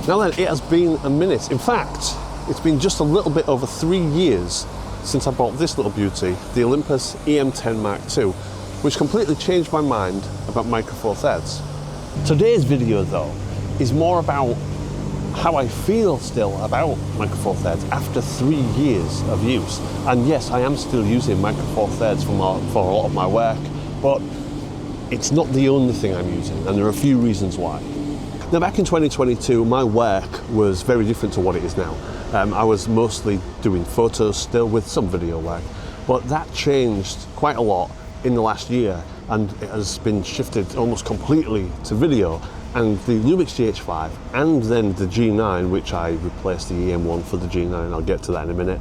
Now then, it has been a minute. In fact, it's been just a little bit over 3 years since I bought this little beauty, the Olympus EM10 Mark II, which completely changed my mind about Micro Four Thirds. Today's video though is more about how I feel still about Micro Four Thirds after 3 years of use. And yes, I am still using Micro Four Thirds for a lot of my work, but it's not the only thing I'm using, and there are a few reasons why. Now, back in 2022, my work was very different to what it is now. I was mostly doing photos still with some video work, but that changed quite a lot in the last year, and it has been shifted almost completely to video. And the Lumix GH5 and then the G9, which I replaced the EM1 for the G9, I'll get to that in a minute,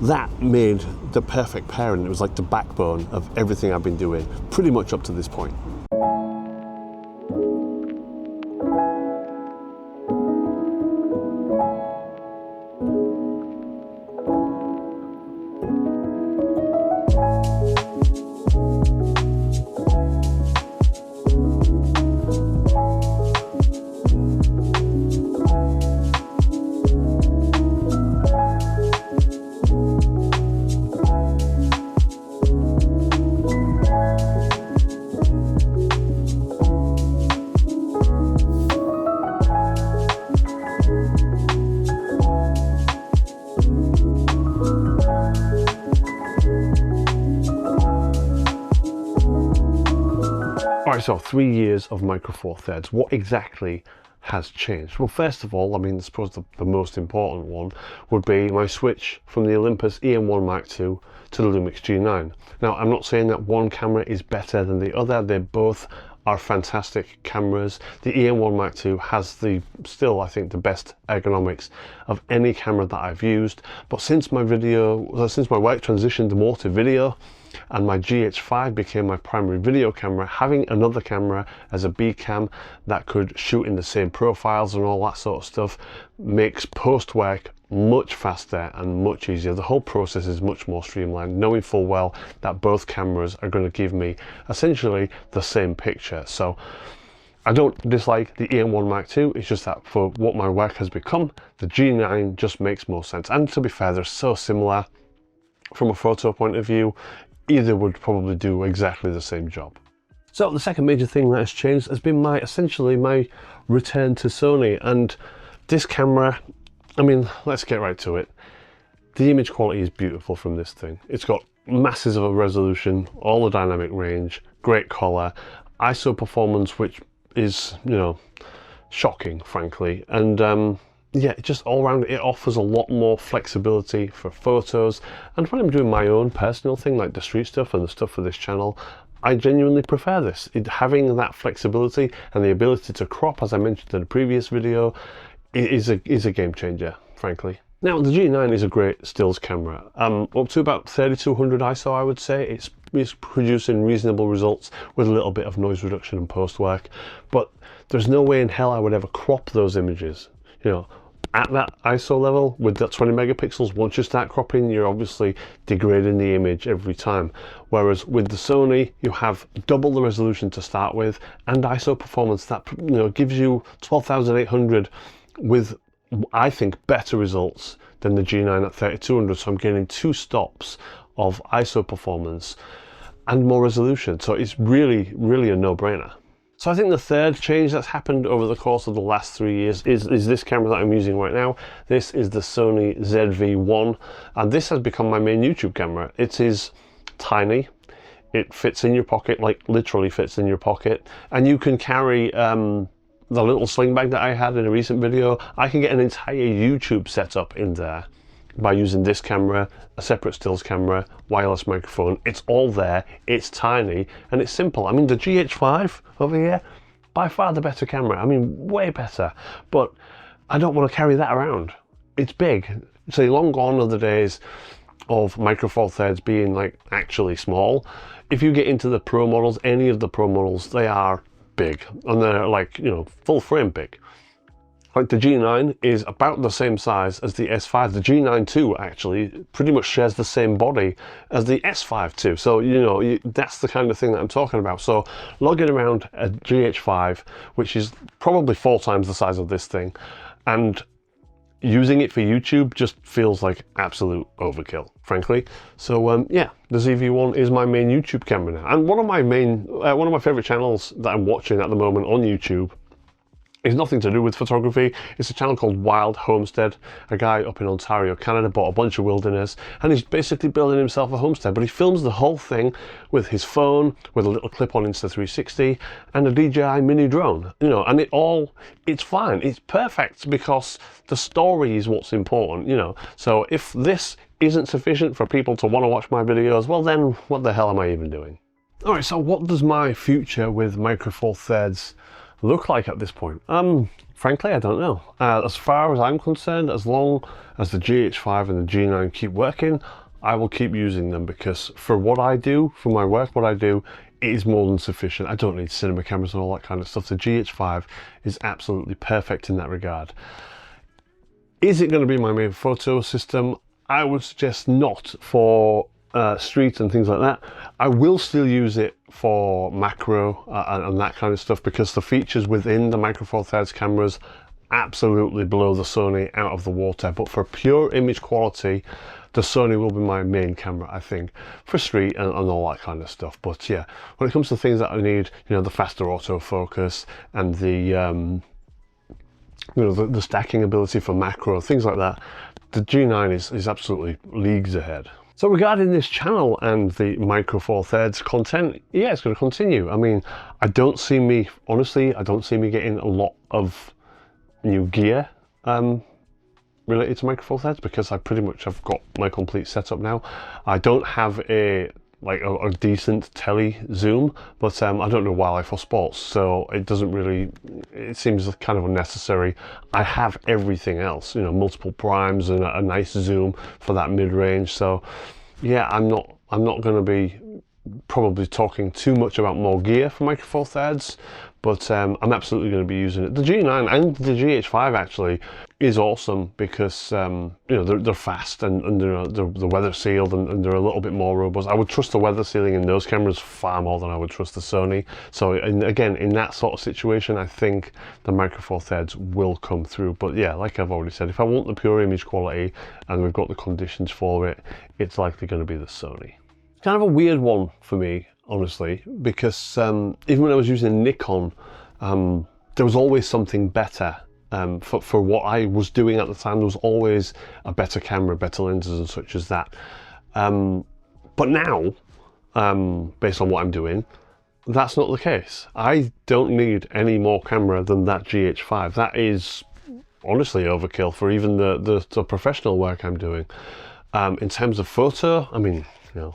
that made the perfect pairing. It was like the backbone of everything I've been doing pretty much up to this point. Alright, so 3 years of Micro Four Thirds. What exactly has changed? Well, first of all, I mean, I suppose the most important one would be my switch from the Olympus EM1 Mark II to the Lumix G9. Now, I'm not saying that one camera is better than the other. They both are fantastic cameras. The EM1 Mark II has still, I think, the best ergonomics of any camera that I've used. But since my work transitioned more to video, and my GH5 became my primary video camera, having another camera as a B cam that could shoot in the same profiles and all that sort of stuff makes post work much faster and much easier. The whole process is much more streamlined, knowing full well that both cameras are going to give me essentially the same picture. So I don't dislike the EM1 Mark II, it's just that for what my work has become, the G9 just makes more sense. And to be fair, they're so similar from a photo point of view. Either would probably do exactly the same job. So the second major thing that has changed has been essentially my return to Sony. And this camera, I mean, let's get right to it. The image quality is beautiful from this thing. It's got masses of a resolution, all the dynamic range, great color, ISO performance, which is, you know, shocking, frankly. And yeah, just all around it offers a lot more flexibility for photos. And when I'm doing my own personal thing, like the street stuff and the stuff for this channel, I genuinely prefer this. Having that flexibility and the ability to crop, as I mentioned in the previous video, is a game changer, frankly. Now, the G9 is a great stills camera. Up to about 3200 ISO, I would say. It's producing reasonable results with a little bit of noise reduction and post work. But there's no way in hell I would ever crop those images. You know, at that ISO level with that 20 megapixels, once you start cropping, you're obviously degrading the image every time. Whereas with the Sony, you have double the resolution to start with, and ISO performance that, you know, gives you 12,800 with, I think, better results than the G9 at 3200. So I'm getting 2 stops of ISO performance and more resolution. So it's really, really a no-brainer. So I think the third change that's happened over the course of the last 3 years is this camera that I'm using right now. This is the Sony ZV1, and this has become my main YouTube camera. It is tiny, it fits in your pocket, like literally fits in your pocket, and you can carry the little sling bag that I had in a recent video. I can get an entire YouTube setup in there by using this camera, a separate stills camera, wireless microphone. It's all there, it's tiny, and it's simple. I mean, the GH5 over here, by far the better camera. I mean, way better, but I don't want to carry that around. It's big. So long gone are the days of Micro Four Thirds being like actually small. If you get into the Pro models, any of the Pro models, they are big, and they're like, you know, full frame big. Like the G9 is about the same size as the S5. The G9 II actually pretty much shares the same body as the S5 II. So, you know, that's the kind of thing that I'm talking about. So lugging around a GH5, which is probably 4 times the size of this thing, and using it for YouTube just feels like absolute overkill, frankly. So yeah, the ZV1 is my main YouTube camera now. And one of my favorite channels that I'm watching at the moment on YouTube is nothing to do with photography. It's a channel called Wild Homestead. A guy up in Ontario, Canada, bought a bunch of wilderness, and he's basically building himself a homestead, but he films the whole thing with his phone, with a little clip-on Insta360, and a DJI mini drone, you know, and it's fine, it's perfect, because the story is what's important, you know. So if this isn't sufficient for people to want to watch my videos, well then, what the hell am I even doing? All right, so what does my future with Micro Four Thirds look like at this point? Frankly, I don't know. As far as I'm concerned, as long as the GH5 and the G9 keep working, I will keep using them, because for what I do, for my work, what I do, it is more than sufficient. I don't need cinema cameras and all that kind of stuff. The GH5 is absolutely perfect in that regard. Is it going to be my main photo system? I would suggest not for street and things like that. I will still use it for macro and that kind of stuff, because the features within the Micro Four Thirds cameras absolutely blow the Sony out of the water. But for pure image quality, the Sony will be my main camera, I think, for street and all that kind of stuff. But yeah, when it comes to things that I need, you know, the faster autofocus and the you know, the stacking ability for macro, things like that, the G9 is absolutely leagues ahead. So regarding this channel and the Micro Four Thirds content, yeah, it's going to continue. I mean, honestly, I don't see me getting a lot of new gear related to Micro Four Thirds, because I pretty much have got my complete setup now. I don't have a decent tele zoom, but I don't know wildlife or sports, so it doesn't really, it seems kind of unnecessary. I have everything else, you know, multiple primes and a nice zoom for that mid-range. So yeah, I'm not going to be probably talking too much about more gear for Micro Four Thirds, but I'm absolutely going to be using it. The G9 and the GH5 actually is awesome, because you know, they're fast and they're weather sealed and they're a little bit more robust. I would trust the weather sealing in those cameras far more than I would trust the Sony. So again, in that sort of situation, I think the Micro Four Thirds will come through. But yeah, like I've already said, if I want the pure image quality and we've got the conditions for it, it's likely going to be the Sony. Kind of a weird one for me, honestly, because even when I was using Nikon, there was always something better. For what I was doing at the time, there was always a better camera, better lenses and such as that. But now, based on what I'm doing, that's not the case. I don't need any more camera than that GH5. That is honestly overkill for even the professional work I'm doing. In terms of photo, I mean, you know,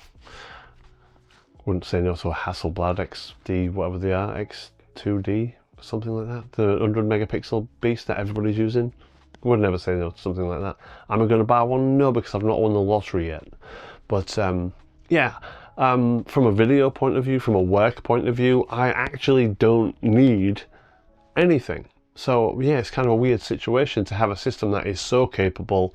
wouldn't say no to a Hasselblad XD, whatever they are, X2D, something like that. The 100 megapixel beast that everybody's using. Would never say no to something like that. Am I going to buy one? No, because I've not won the lottery yet. But yeah, from a video point of view, from a work point of view, I actually don't need anything. So yeah, it's kind of a weird situation to have a system that is so capable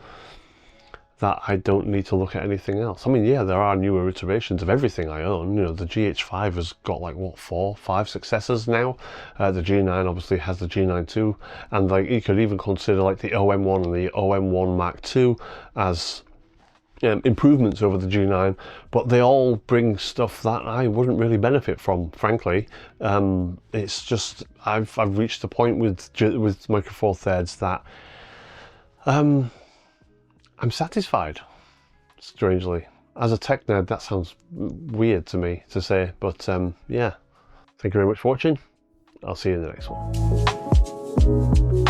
that I don't need to look at anything else. I mean, yeah, there are newer iterations of everything I own. You know, the GH5 has got like, what, 4, 5 successors now. The G9 obviously has the G9 II, and like you could even consider like the OM1 and the OM1 Mark II as improvements over the G9, but they all bring stuff that I wouldn't really benefit from, frankly. It's just I've reached a point with Micro Four Thirds that I'm satisfied, strangely. As a tech nerd, that sounds weird to me to say, but yeah. Thank you very much for watching. I'll see you in the next one.